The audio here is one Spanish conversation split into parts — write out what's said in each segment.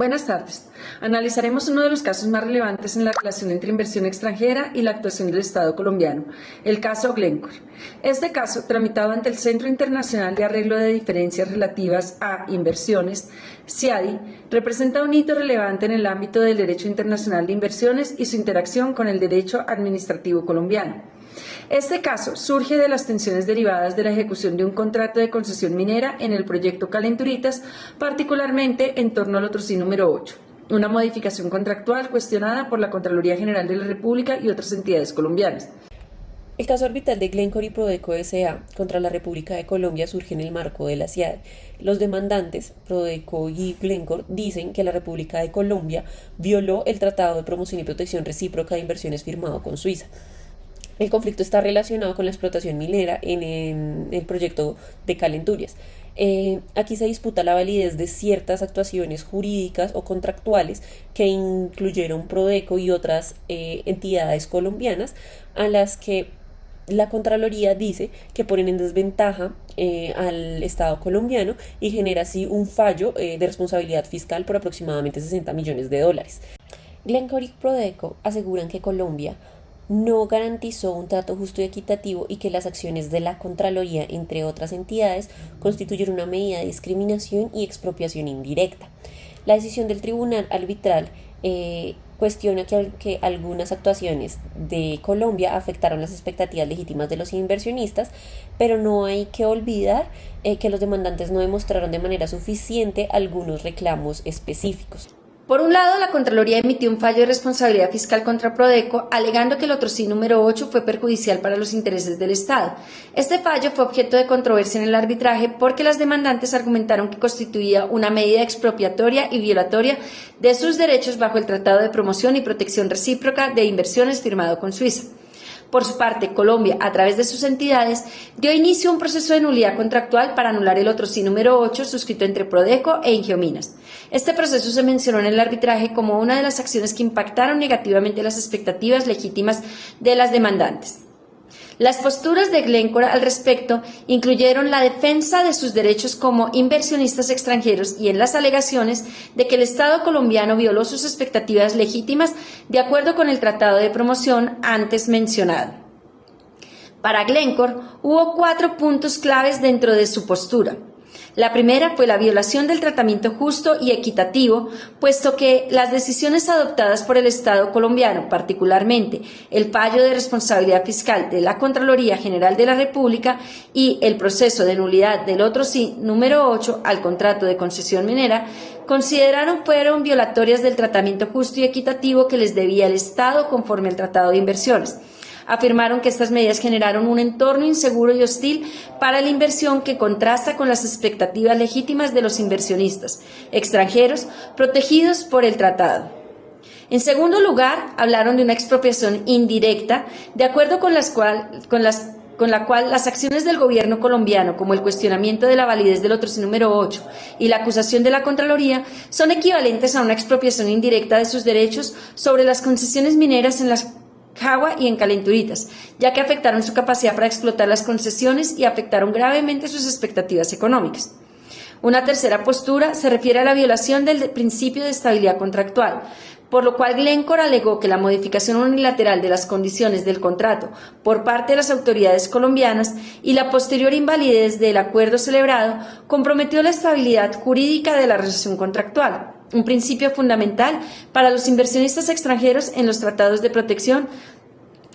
Buenas tardes. Analizaremos uno de los casos más relevantes en la relación entre inversión extranjera y la actuación del Estado colombiano, el caso Glencore. Este caso, tramitado ante el Centro Internacional de Arreglo de Diferencias Relativas a Inversiones, CIADI, representa un hito relevante en el ámbito del derecho internacional de inversiones y su interacción con el derecho administrativo colombiano. Este caso surge de las tensiones derivadas de la ejecución de un contrato de concesión minera en el proyecto Calenturitas, particularmente en torno al Otrosí número 8, una modificación contractual cuestionada por la Contraloría General de la República y otras entidades colombianas. El caso arbitral de Glencore y Prodeco S.A. contra la República de Colombia surge en el marco de la CIADI. Los demandantes, Prodeco y Glencore, dicen que la República de Colombia violó el Tratado de Promoción y Protección Recíproca de Inversiones firmado con Suiza. El conflicto está relacionado con la explotación minera en el proyecto de Calenturias. Aquí se disputa la validez de ciertas actuaciones jurídicas o contractuales que incluyeron Prodeco y otras entidades colombianas a las que la Contraloría dice que ponen en desventaja al Estado colombiano y genera así un fallo de responsabilidad fiscal por aproximadamente $60 millones. Glencore y Prodeco aseguran que Colombia no garantizó un trato justo y equitativo y que las acciones de la Contraloría, entre otras entidades, constituyeron una medida de discriminación y expropiación indirecta. La decisión del tribunal arbitral cuestiona que algunas actuaciones de Colombia afectaron las expectativas legítimas de los inversionistas, pero no hay que olvidar que los demandantes no demostraron de manera suficiente algunos reclamos específicos. Por un lado, la Contraloría emitió un fallo de responsabilidad fiscal contra Prodeco, alegando que el Otrosí número 8 fue perjudicial para los intereses del Estado. Este fallo fue objeto de controversia en el arbitraje porque las demandantes argumentaron que constituía una medida expropiatoria y violatoria de sus derechos bajo el Tratado de Promoción y Protección Recíproca de Inversiones firmado con Suiza. Por su parte, Colombia, a través de sus entidades, dio inicio a un proceso de nulidad contractual para anular el Otrosí número 8 suscrito entre Prodeco e Ingeominas. Este proceso se mencionó en el arbitraje como una de las acciones que impactaron negativamente las expectativas legítimas de las demandantes. Las posturas de Glencore al respecto incluyeron la defensa de sus derechos como inversionistas extranjeros y en las alegaciones de que el Estado colombiano violó sus expectativas legítimas de acuerdo con el Tratado de Promoción antes mencionado. Para Glencore hubo 4 puntos claves dentro de su postura. La primera fue la violación del tratamiento justo y equitativo, puesto que las decisiones adoptadas por el Estado colombiano, particularmente el fallo de responsabilidad fiscal de la Contraloría General de la República y el proceso de nulidad del Otrosí número 8 al contrato de concesión minera, fueron violatorias del tratamiento justo y equitativo que les debía el Estado conforme al Tratado de Inversiones. Afirmaron que estas medidas generaron un entorno inseguro y hostil para la inversión que contrasta con las expectativas legítimas de los inversionistas extranjeros protegidos por el tratado. En segundo lugar, hablaron de una expropiación indirecta, de acuerdo con la cual las acciones del gobierno colombiano, como el cuestionamiento de la validez del Otrosí número 8 y la acusación de la Contraloría, son equivalentes a una expropiación indirecta de sus derechos sobre las concesiones mineras en las Jagua y en Calenturitas, ya que afectaron su capacidad para explotar las concesiones y afectaron gravemente sus expectativas económicas. Una tercera postura se refiere a la violación del principio de estabilidad contractual, por lo cual Glencore alegó que la modificación unilateral de las condiciones del contrato por parte de las autoridades colombianas y la posterior invalidez del acuerdo celebrado comprometió la estabilidad jurídica de la relación contractual, un principio fundamental para los inversionistas extranjeros en los tratados de protección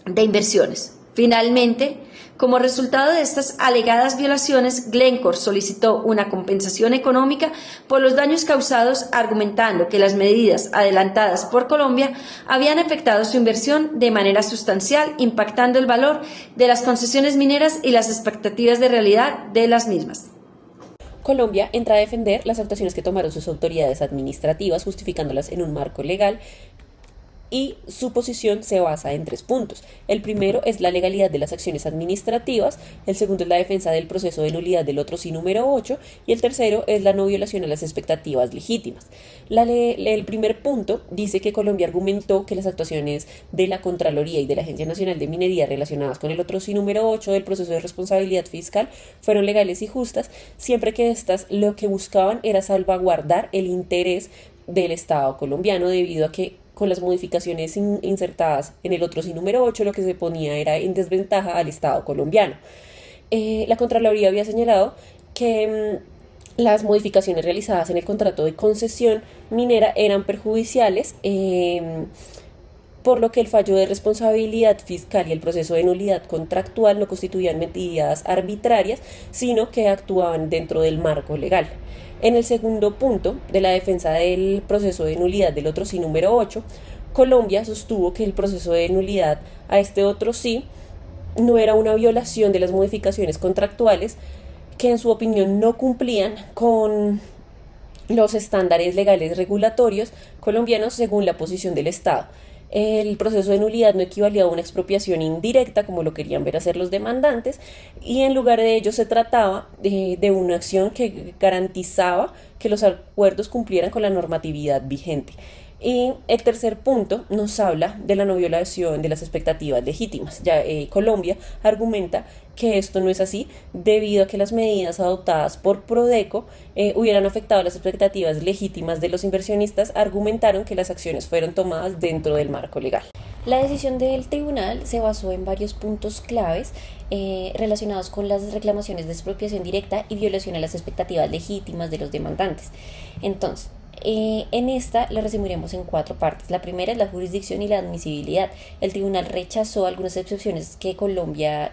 de inversiones. Finalmente, como resultado de estas alegadas violaciones, Glencore solicitó una compensación económica por los daños causados, argumentando que las medidas adelantadas por Colombia habían afectado su inversión de manera sustancial, impactando el valor de las concesiones mineras y las expectativas de realidad de las mismas. Colombia entra a defender las actuaciones que tomaron sus autoridades administrativas, justificándolas en un marco legal, y su posición se basa en 3 puntos. El primero es la legalidad de las acciones administrativas, el segundo es la defensa del proceso de nulidad del Otrosí número 8 y el tercero es la no violación a las expectativas legítimas. El primer punto dice que Colombia argumentó que las actuaciones de la Contraloría y de la Agencia Nacional de Minería relacionadas con el Otrosí número 8 del proceso de responsabilidad fiscal fueron legales y justas, siempre que éstas lo que buscaban era salvaguardar el interés del Estado colombiano, debido a que con las modificaciones insertadas en el otro sí número 8, lo que se ponía era en desventaja al Estado colombiano. La Contraloría había señalado que las modificaciones realizadas en el contrato de concesión minera eran perjudiciales, por lo que el fallo de responsabilidad fiscal y el proceso de nulidad contractual no constituían medidas arbitrarias, sino que actuaban dentro del marco legal. En el segundo punto de la defensa del proceso de nulidad del otro sí número 8, Colombia sostuvo que el proceso de nulidad a este otro sí no era una violación de las modificaciones contractuales, que en su opinión no cumplían con los estándares legales regulatorios colombianos según la posición del Estado. El proceso de nulidad no equivalía a una expropiación indirecta, como lo querían ver hacer los demandantes, y en lugar de ello se trataba de una acción que garantizaba que los acuerdos cumplieran con la normatividad vigente. Y el tercer punto nos habla de la no violación de las expectativas legítimas. Ya Colombia argumenta que esto no es así, debido a que las medidas adoptadas por Prodeco hubieran afectado las expectativas legítimas de los inversionistas. Argumentaron que las acciones fueron tomadas dentro del marco legal. La decisión del tribunal se basó en varios puntos claves relacionados con las reclamaciones de expropiación directa y violación a las expectativas legítimas de los demandantes. Entonces, en esta la resumiremos en 4 partes. La primera es la jurisdicción y la admisibilidad. El tribunal rechazó algunas excepciones que Colombia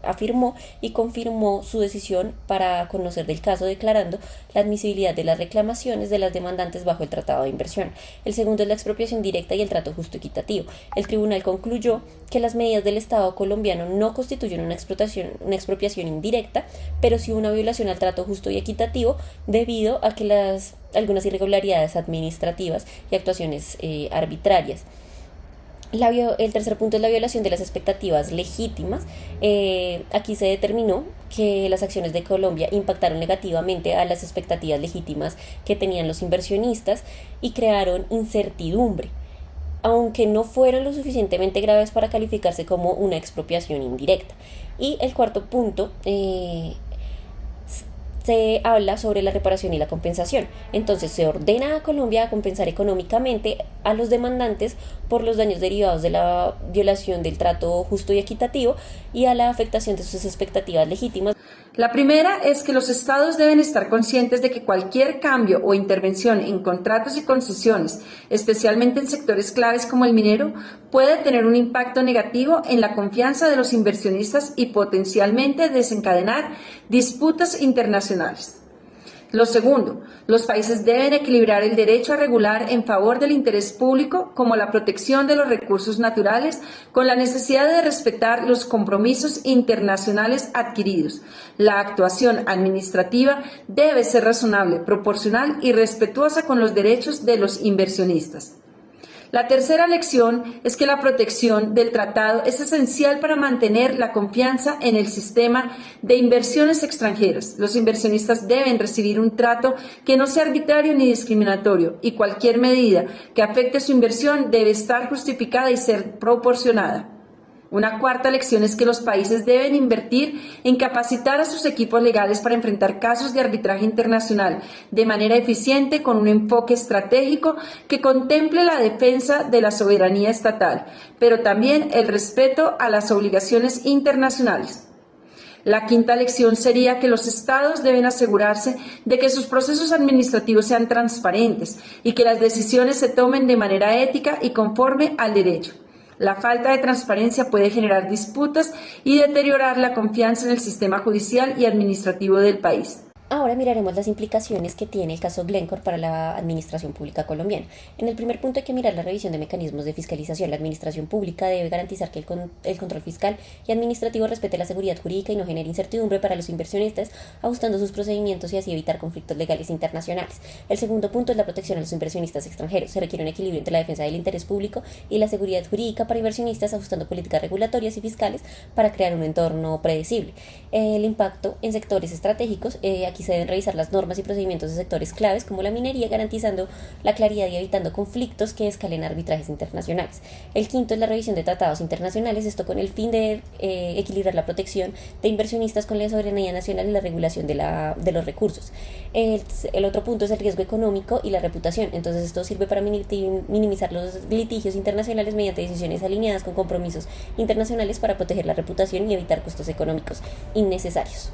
afirmó y confirmó su decisión para conocer del caso, declarando la admisibilidad de las reclamaciones de las demandantes bajo el Tratado de Inversión. El segundo es la expropiación directa y el trato justo equitativo. El tribunal concluyó que las medidas del Estado colombiano no constituyen una expropiación indirecta, pero sí una violación al trato justo y equitativo, debido a que algunas irregularidades administrativas y actuaciones arbitrarias. El tercer punto es la violación de las expectativas legítimas. Aquí se determinó que las acciones de Colombia impactaron negativamente a las expectativas legítimas que tenían los inversionistas y crearon incertidumbre, aunque no fueron lo suficientemente graves para calificarse como una expropiación indirecta. Y el cuarto punto se habla sobre la reparación y la compensación. Entonces se ordena a Colombia a compensar económicamente a los demandantes por los daños derivados de la violación del trato justo y equitativo y a la afectación de sus expectativas legítimas. La primera es que los estados deben estar conscientes de que cualquier cambio o intervención en contratos y concesiones, especialmente en sectores claves como el minero, puede tener un impacto negativo en la confianza de los inversionistas y potencialmente desencadenar disputas internacionales. Lo segundo, los países deben equilibrar el derecho a regular en favor del interés público, como la protección de los recursos naturales, con la necesidad de respetar los compromisos internacionales adquiridos. La actuación administrativa debe ser razonable, proporcional y respetuosa con los derechos de los inversionistas. La tercera lección es que la protección del tratado es esencial para mantener la confianza en el sistema de inversiones extranjeras. Los inversionistas deben recibir un trato que no sea arbitrario ni discriminatorio, y cualquier medida que afecte su inversión debe estar justificada y ser proporcionada. Una cuarta lección es que los países deben invertir en capacitar a sus equipos legales para enfrentar casos de arbitraje internacional de manera eficiente, con un enfoque estratégico que contemple la defensa de la soberanía estatal, pero también el respeto a las obligaciones internacionales. La quinta lección sería que los estados deben asegurarse de que sus procesos administrativos sean transparentes y que las decisiones se tomen de manera ética y conforme al derecho. La falta de transparencia puede generar disputas y deteriorar la confianza en el sistema judicial y administrativo del país. Ahora miraremos las implicaciones que tiene el caso Glencore para la administración pública colombiana. En el primer punto hay que mirar la revisión de mecanismos de fiscalización. La administración pública debe garantizar que el control fiscal y administrativo respete la seguridad jurídica y no genere incertidumbre para los inversionistas, ajustando sus procedimientos y así evitar conflictos legales internacionales. El segundo punto es la protección a los inversionistas extranjeros. Se requiere un equilibrio entre la defensa del interés público y la seguridad jurídica para inversionistas, ajustando políticas regulatorias y fiscales para crear un entorno predecible. El impacto en sectores estratégicos. Aquí aquí se deben revisar las normas y procedimientos de sectores claves como la minería, garantizando la claridad y evitando conflictos que escalen a arbitrajes internacionales. El quinto es la revisión de tratados internacionales, esto con el fin de equilibrar la protección de inversionistas con la soberanía nacional y la regulación de los recursos. El otro punto es el riesgo económico y la reputación. Entonces esto sirve para minimizar los litigios internacionales mediante decisiones alineadas con compromisos internacionales para proteger la reputación y evitar costos económicos innecesarios.